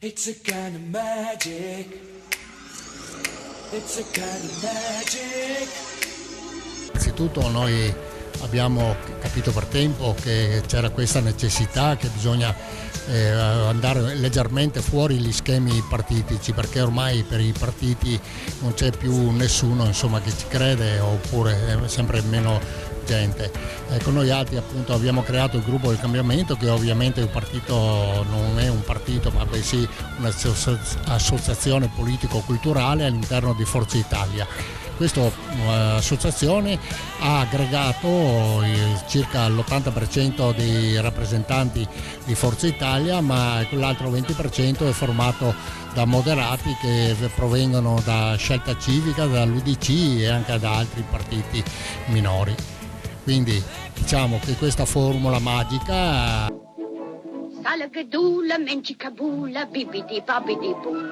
It's a kind of magic. It's a kind of magic. Innanzitutto noi abbiamo capito per tempo che c'era questa necessità, che bisogna andare leggermente fuori gli schemi partitici, perché ormai per i partiti non c'è più nessuno, insomma, che ci crede, oppure sempre meno gente. Ecco, noi altri appunto abbiamo creato il gruppo del cambiamento, che ovviamente un partito non è un partito, ma bensì un'associazione politico-culturale all'interno di Forza Italia. Questa associazione ha aggregato circa l'80% dei rappresentanti di Forza Italia, ma quell'altro 20% è formato da moderati che provengono da Scelta Civica, dall'UDC e anche da altri partiti minori. Quindi diciamo che questa formula magica... Salagadula, mencicabula, bibidi babidi boom.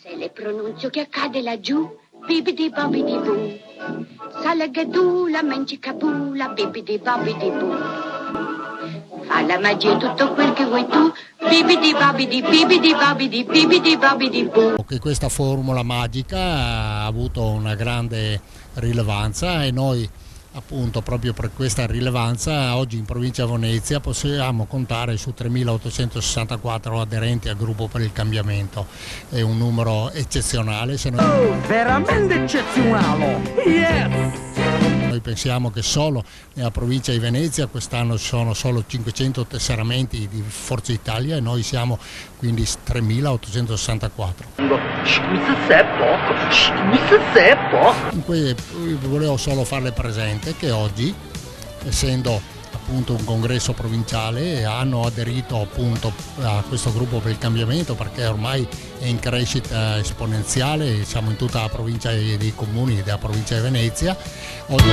Se le pronunzio che accade laggiù, bibidi babidi boom. Salagadula, mencicabula, bibidi babidi boom. Fa la magia tutto quel che vuoi tu, bibidi babidi, bibidi babidi, bibidi babidi boom. Che questa formula magica ha avuto una grande rilevanza e noi appunto proprio per questa rilevanza oggi in provincia di Venezia possiamo contare su 3.864 aderenti al gruppo per il cambiamento. È un numero eccezionale. Veramente eccezionale! Yes! Noi pensiamo che solo nella provincia di Venezia quest'anno sono solo 500 tesseramenti di Forza Italia e noi siamo quindi 3.864. Volevo solo farle presente che oggi, essendo appunto un congresso provinciale, hanno aderito appunto a questo gruppo per il cambiamento, perché ormai è in crescita esponenziale, siamo in tutta la provincia dei comuni della provincia di Venezia. Oggi...